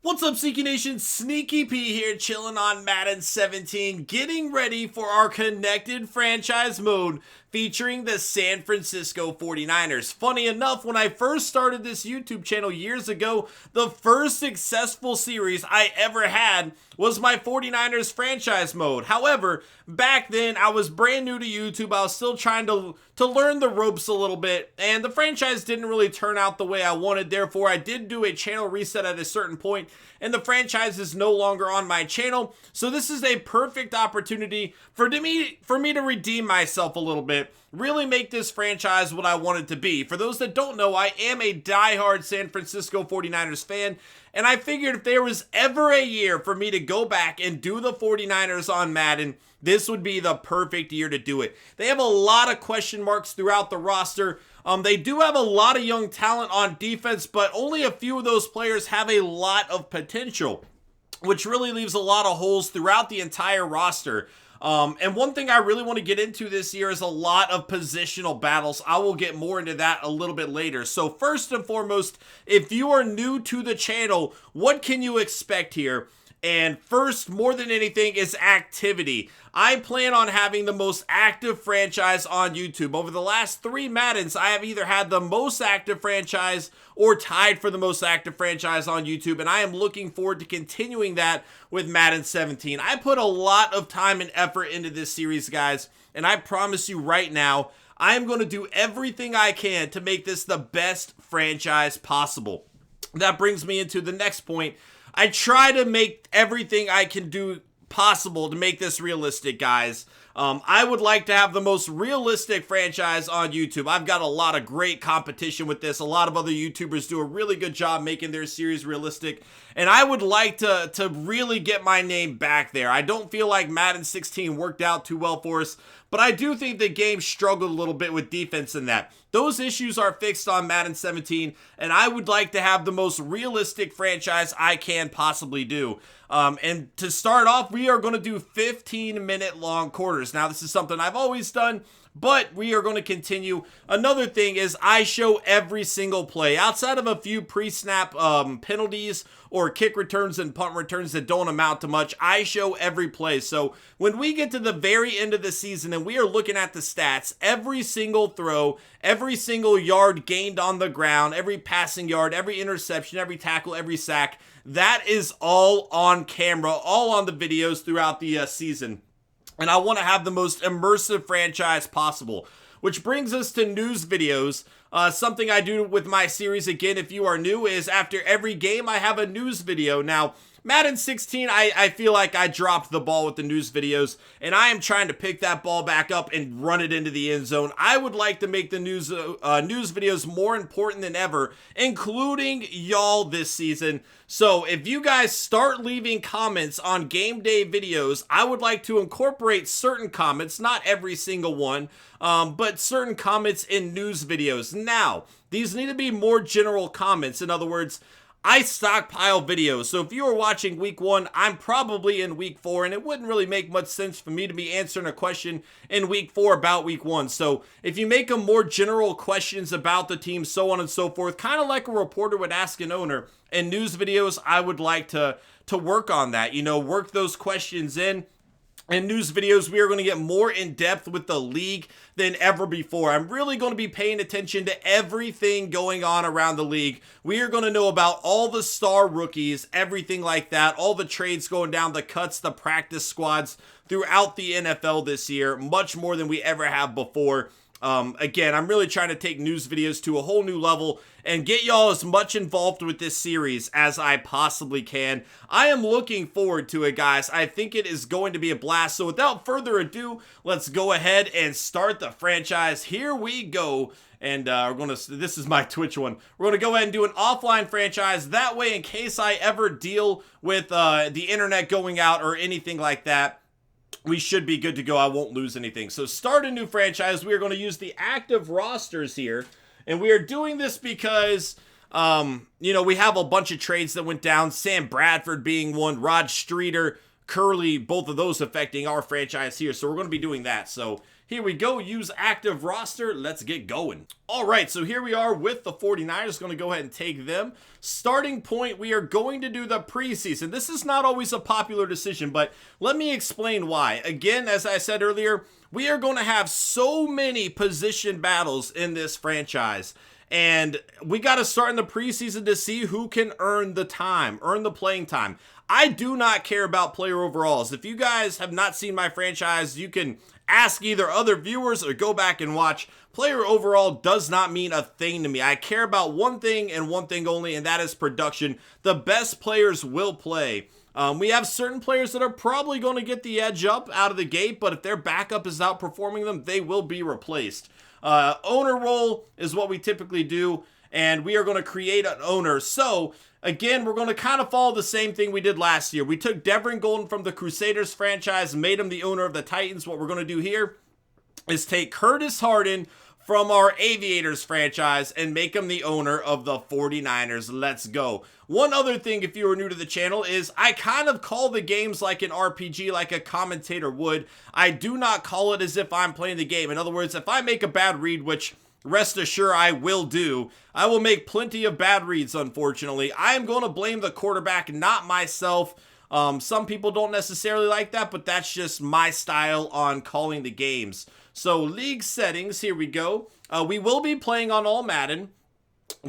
What's up, SnEaKyNation? SnEaKy P here, chilling on Madden 17, getting ready for our connected franchise mode featuring the San Francisco 49ers. Funny enough, when I first started this YouTube channel years ago, the first successful series I ever had was my 49ers franchise mode. However, back then I was brand new to YouTube. I was still trying to learn the ropes a little bit, and the franchise didn't really turn out the way I wanted. Therefore, I did do a channel reset at a certain point, and the franchise is no longer on my channel. So this is a perfect opportunity for me to redeem myself a little bit, really make this franchise what I want it to be. For those that don't know, I am a diehard San Francisco 49ers fan, and I figured if there was ever a year for me to go back and do the 49ers on Madden, this would be the perfect year to do it. They have a lot of question marks throughout the roster. They do have a lot of young talent on defense, but only a few of those players have a lot of potential, which really leaves a lot of holes throughout the entire roster. And one thing I really want to get into this year is a lot of positional battles. I will get more into that a little bit later. So first and foremost, if you are new to the channel, what can you expect here? And first, more than anything, is activity. I plan on having the most active franchise on YouTube. Over the last 3 Maddens, I have either had the most active franchise or tied for the most active franchise on YouTube, and I am looking forward to continuing that with Madden 17. I put a lot of time and effort into this series, guys, and I promise you right now, I am going to do everything I can to make this the best franchise possible. That brings me into the next point. I try to make everything I can do possible to make this realistic, guys. I would like to have the most realistic franchise on YouTube. I've got a lot of great competition with this. A lot of other YouTubers do a really good job making their series realistic, and I would like to really get my name back there. I don't feel like Madden 16 worked out too well for us, but I do think the game struggled a little bit with defense in that. Those issues are fixed on Madden 17, and I would like to have the most realistic franchise I can possibly do. And to start off, we are going to do 15-minute long quarters. Now, this is something I've always done, but we are going to continue. Another thing is I show every single play. Outside of a few pre-snap penalties or kick returns and punt returns that don't amount to much, I show every play. So when we get to the very end of the season and we are looking at the stats, every single throw, every single yard gained on the ground, every passing yard, every interception, every tackle, every sack, that is all on camera, all on the videos throughout the season. And I want to have the most immersive franchise possible, which brings us to news videos. Something I do with my series, again, if you are new, is after every game, I have a news video. Now, Madden 16, I feel like I dropped the ball with the news videos, and I am trying to pick that ball back up and run it into the end zone. I would like to make the news videos more important than ever, including y'all this season. So if you guys start leaving comments on game day videos, I would like to incorporate certain comments, not every single one, but certain comments in news videos. Now, these need to be more general comments. In other words, I stockpile videos, so if you are watching week 1, I'm probably in week 4, and it wouldn't really make much sense for me to be answering a question in week 4 about week 1. So if you make them more general questions about the team, so on and so forth, kind of like a reporter would ask an owner, in news videos, I would like to work on that, work those questions in. In news videos, we are going to get more in depth with the league than ever before. I'm really going to be paying attention to everything going on around the league. We are going to know about all the star rookies, everything like that, all the trades going down, the cuts, the practice squads throughout the NFL this year, much more than we ever have before. Again, I'm really trying to take news videos to a whole new level and get y'all as much involved with this series as I possibly can. I am looking forward to it, guys. I think it is going to be a blast. So without further ado, let's go ahead and start the franchise. Here we go. And this is my Twitch one. We're going to go ahead and do an offline franchise. That way, in case I ever deal with the internet going out or anything like that, we should be good to go. I won't lose anything. So start a new franchise. We are going to use the active rosters here. And we are doing this because, we have a bunch of trades that went down. Sam Bradford being one, Rod Streeter, currently both of those affecting our franchise here. So we're going to be doing that. So here we go, use active roster, let's get going. All right, so here we are with the 49ers, going to go ahead and take them. Starting point, we are going to do the preseason. This is not always a popular decision, but let me explain why. Again, as I said earlier, we are going to have so many position battles in this franchise. And we got to start in the preseason to see who can earn the time, earn the playing time. I do not care about player overalls. If you guys have not seen my franchise, you can ask either other viewers or go back and watch. Player overall does not mean a thing to me. I care about one thing and one thing only, and that is production. The best players will play. We have certain players that are probably going to get the edge up out of the gate, but if their backup is outperforming them, they will be replaced. Owner role is what we typically do, and we are going to create an owner. So again, we're going to kind of follow the same thing we did last year. We took Devin Golden from the Crusaders franchise, made him the owner of the Titans. What we're going to do here is take Curtis Harden from our Aviators franchise and make him the owner of the 49ers. Let's go. One other thing, if you are new to the channel, is I kind of call the games like an RPG, like a commentator would. I do not call it as if I'm playing the game. In other words, if I make a bad read, which rest assured I will do, I will make plenty of bad reads, unfortunately. I am going to blame the quarterback, not myself. Some people don't necessarily like that, but that's just my style on calling the games. So league settings, here we go. We will be playing on All-Madden.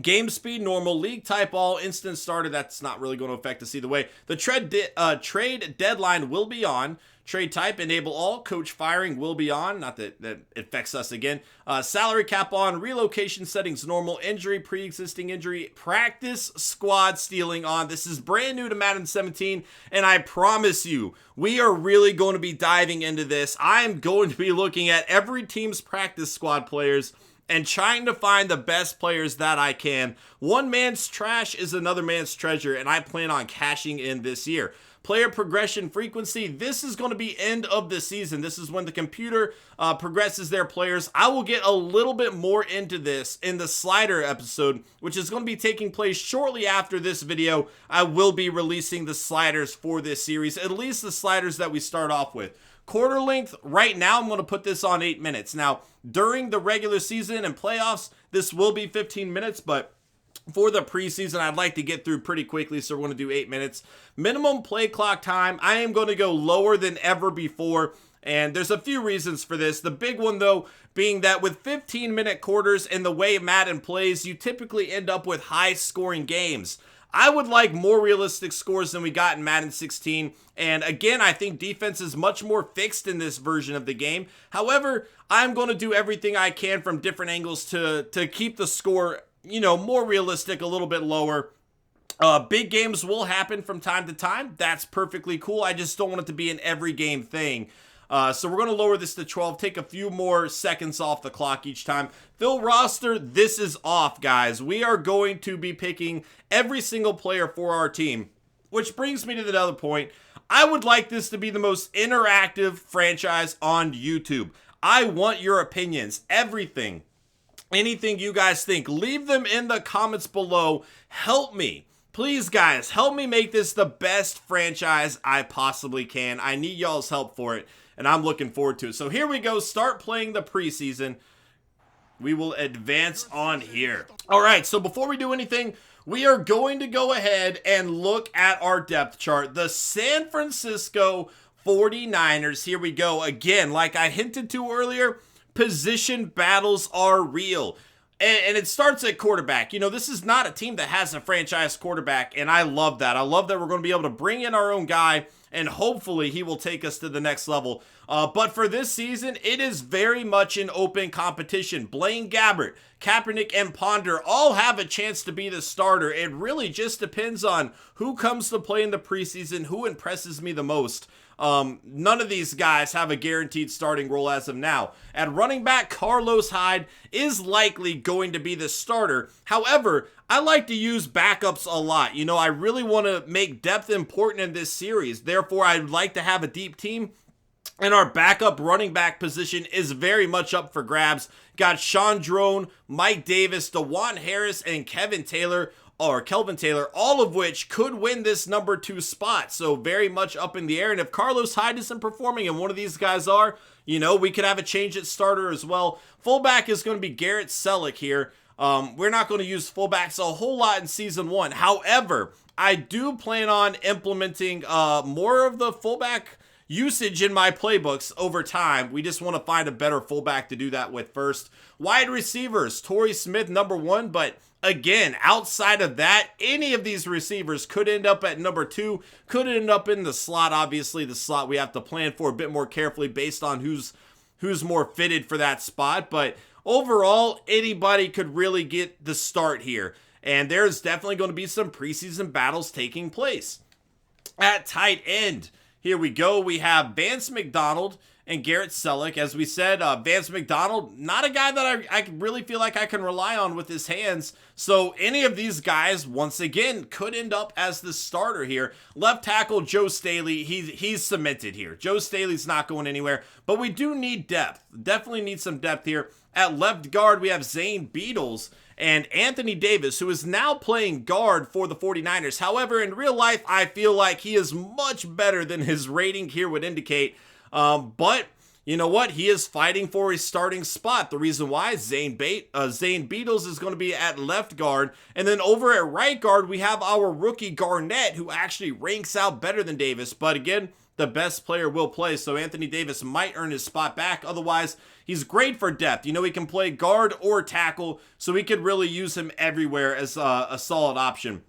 Game speed, normal. League type, all. Instant starter, that's not really going to affect us either way. The trade deadline will be on. Trade type, enable all. Coach firing will be on. Not that that affects us again. Salary cap on. Relocation settings normal. Injury, pre-existing injury. Practice squad stealing on. This is brand new to Madden 17, and I promise you, we are really going to be diving into this. I am going to be looking at every team's practice squad players and trying to find the best players that I can. One man's trash is another man's treasure, and I plan on cashing in this year. Player progression frequency, this is going to be end of the season. This is when the computer progresses their players. I will get a little bit more into this in the slider episode, which is going to be taking place shortly after this video. I will be releasing the sliders for this series, at least the sliders that we start off with. Quarter length, right now I'm going to put this on 8 minutes. Now, during the regular season and playoffs, this will be 15 minutes, but for the preseason, I'd like to get through pretty quickly, so we're going to do 8 minutes. Minimum play clock time, I am going to go lower than ever before, and there's a few reasons for this. The big one, though, being that with 15-minute quarters and the way Madden plays, you typically end up with high-scoring games. I would like more realistic scores than we got in Madden 16, and again, I think defense is much more fixed in this version of the game. However, I'm going to do everything I can from different angles to keep the score, you know, more realistic, a little bit lower. Big games will happen from time to time. That's perfectly cool. I just don't want it to be an every game thing. So we're going to lower this to 12, take a few more seconds off the clock each time. Fill roster, this is off, guys. We are going to be picking every single player for our team, which brings me to the other point. I would like this to be the most interactive franchise on YouTube. I want your opinions, everything. Anything you guys think, leave them in the comments below. Help me. Please, guys, help me make this the best franchise I possibly can. I need y'all's help for it, and I'm looking forward to it. So here we go. Start playing the preseason. We will advance on here. All right, so before we do anything, we are going to go ahead and look at our depth chart. The San Francisco 49ers. Here we go. Again, like I hinted to earlier, position battles are real. And it starts at quarterback. You know, this is not a team that has a franchise quarterback, and I love that. I love that we're going to be able to bring in our own guy, and hopefully he will take us to the next level. But for this season, it is very much an open competition. Blaine Gabbert, Kaepernick, and Ponder all have a chance to be the starter. It really just depends on who comes to play in the preseason, who impresses me the most. None of these guys have a guaranteed starting role as of now. At running back, Carlos Hyde is likely going to be the starter. However, I like to use backups a lot. You know, I really want to make depth important in this series. Therefore, I'd like to have a deep team. And our backup running back position is very much up for grabs. Got Sean Drone, Mike Davis, DeJuan Harris, and Kevin Taylor or Kelvin Taylor, all of which could win this number 2 spot. So very much up in the air. And if Carlos Hyde isn't performing and one of these guys are, you know, we could have a change at starter as well. Fullback is going to be Garrett Selleck here. We're not going to use fullbacks a whole lot in Season 1. However, I do plan on implementing more of the fullback usage in my playbooks over time. We just want to find a better fullback to do that with first. Wide receivers, Torrey Smith, number 1, but again, outside of that, any of these receivers could end up at number 2, could end up in the slot. Obviously, the slot we have to plan for a bit more carefully based on who's more fitted for that spot, but overall, anybody could really get the start here. And there's definitely going to be some preseason battles taking place. At tight end, here we go. We have Vance McDonald and Garrett Selleck. As we said, Vance McDonald, not a guy that I really feel like I can rely on with his hands. So any of these guys, once again, could end up as the starter here. Left tackle, Joe Staley, he's cemented here. Joe Staley's not going anywhere, but we do need depth. Definitely need some depth here. At left guard, we have Zane Beadles and Anthony Davis, who is now playing guard for the 49ers. However, in real life, I feel like he is much better than his rating here would indicate. But you know what? He is fighting for his starting spot. The reason why Zane Beadles is going to be at left guard. And then over at right guard, we have our rookie Garnett, who actually ranks out better than Davis. But again, the best player will play, so Anthony Davis might earn his spot back. Otherwise, he's great for depth. You know, he can play guard or tackle, so we could really use him everywhere as a solid option.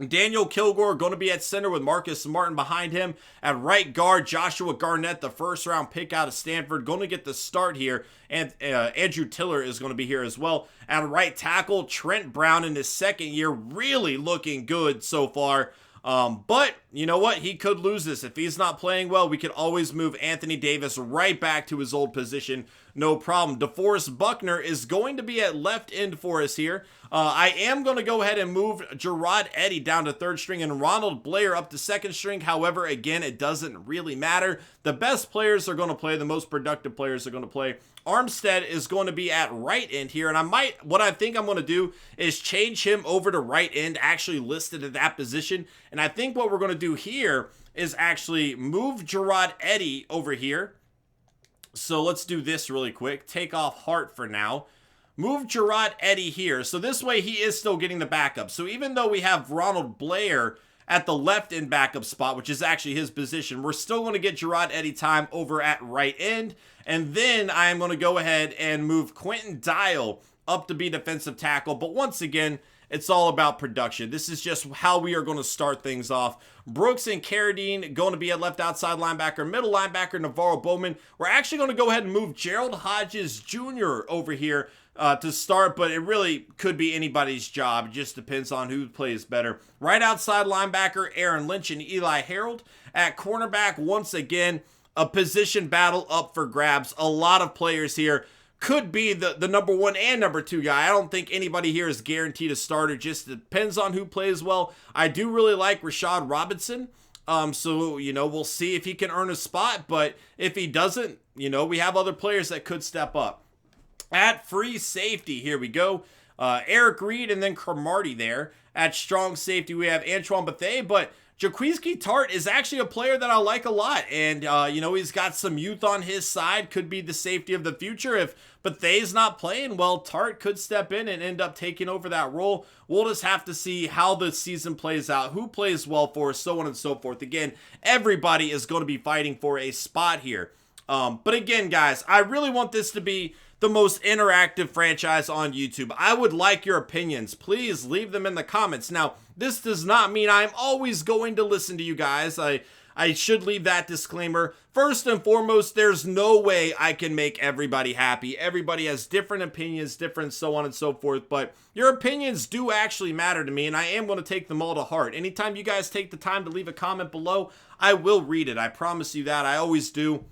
Daniel Kilgore going to be at center with Marcus Martin behind him. At right guard, Joshua Garnett, the first-round pick out of Stanford, going to get the start here. And Andrew Tiller is going to be here as well. At right tackle, Trent Brown in his second year, really looking good so far. But you know what? He could lose this. If he's not playing well, we could always move Anthony Davis right back to his old position. No problem. DeForest Buckner is going to be at left end for us here. I am going to go ahead and move Gerard Eddy down to third string and Ronald Blair up to second string. However, again, it doesn't really matter. The best players are going to play. The most productive players are going to play. Armstead is going to be at right end here, and what I think I'm going to do is change him over to right end, actually listed at that position. And I think what we're going to do here is actually move Gerard Eddy over here. So let's do this really quick. Take off Hart for now. Move Gerard Eddy here. So this way he is still getting the backup. So even though we have Ronald Blair at the left end backup spot, which is actually his position, we're still going to get Gerard Eddy time over at right end. And then I am going to go ahead and move Quentin Dial up to be defensive tackle. But once again, it's all about production. This is just how we are going to start things off. Brooks and Carradine going to be at left outside linebacker. Middle linebacker, Navarro Bowman. We're actually going to go ahead and move Gerald Hodges Jr. over here to start, but it really could be anybody's job. It just depends on who plays better. Right outside linebacker, Aaron Lynch and Eli Harold. At cornerback, once again, a position battle up for grabs. A lot of players here could be the number 1 and number 2 guy. I don't think anybody here is guaranteed a starter. Just depends on who plays well. I do really like Rashad Robinson. So, you know, we'll see if he can earn a spot. But if he doesn't, you know, we have other players that could step up. At free safety, here we go. Eric Reed and then Cromartie there. At strong safety, we have Antoine Bethea, but Jaquiski Tart is actually a player that I like a lot. And, you know, he's got some youth on his side. Could be the safety of the future. If Bethea's not playing well, Tart could step in and end up taking over that role. We'll just have to see how the season plays out, who plays well for us, so on and so forth. Again, everybody is going to be fighting for a spot here. But again, guys, I really want this to be the most interactive franchise on YouTube. I would like your opinions. Please leave them in the comments. Now, this does not mean I'm always going to listen to you guys. I should leave that disclaimer. First and foremost, there's no way I can make everybody happy. Everybody has different opinions, different so on and so forth, but your opinions do actually matter to me, and I am going to take them all to heart. Anytime you guys take the time to leave a comment below, I will read it. I promise you that. I always do.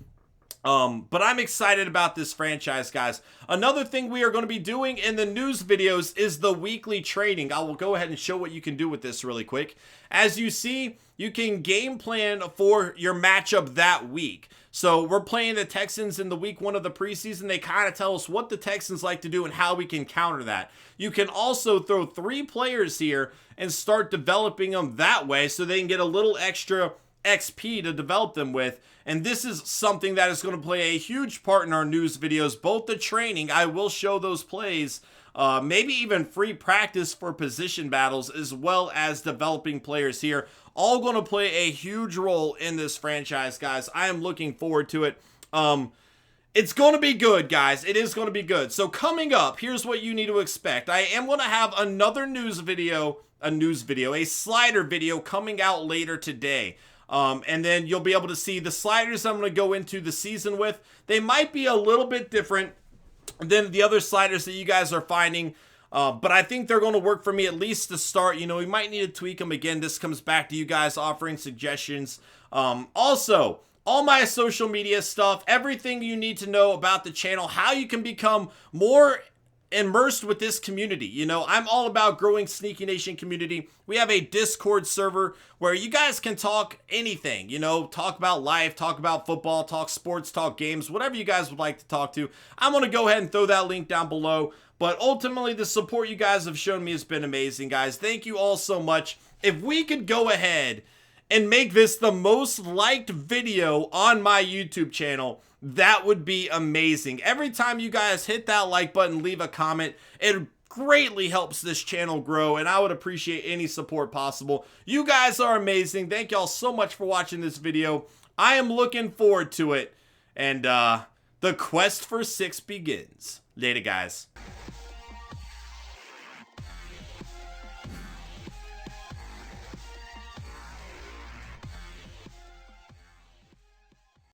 But I'm excited about this franchise, guys. Another thing we are going to be doing in the news videos is the weekly trading. I will go ahead and show what you can do with this really quick. As you see, you can game plan for your matchup that week. So we're playing the Texans in the week 1 of the preseason. They kind of tell us what the Texans like to do and how we can counter that. You can also throw 3 players here and start developing them that way so they can get a little extra XP to develop them with. And this is something that is going to play a huge part in our news videos, both the training, I will show those plays, maybe even free practice for position battles, as well as developing players here. All going to play a huge role in this franchise, guys. I am looking forward to it. It's going to be good, guys. It is going to be good. So coming up, here's what you need to expect. I am going to have another a slider video coming out later today. And then you'll be able to see the sliders I'm going to go into the season with. They might be a little bit different than the other sliders that you guys are finding. But I think they're going to work for me, at least to start. You know, we might need to tweak them again. This comes back to you guys offering suggestions. Also, all my social media stuff, everything you need to know about the channel, how you can become more immersed with this community. You know, I'm all about growing SnEaKyNation community. We have a Discord server where you guys can talk anything, you know, talk about life, talk about football, talk sports, talk games, whatever you guys would like to talk to. I'm going to go ahead and throw that link down below. But ultimately, the support you guys have shown me has been amazing, guys. Thank you all so much. If we could go ahead and make this the most liked video on my YouTube channel, that would be amazing. Every time you guys hit that like button, leave a comment, it greatly helps this channel grow, and I would appreciate any support possible. You guys are amazing. Thank y'all so much for watching this video. I am looking forward to it, and the quest for 6 begins. Later, guys.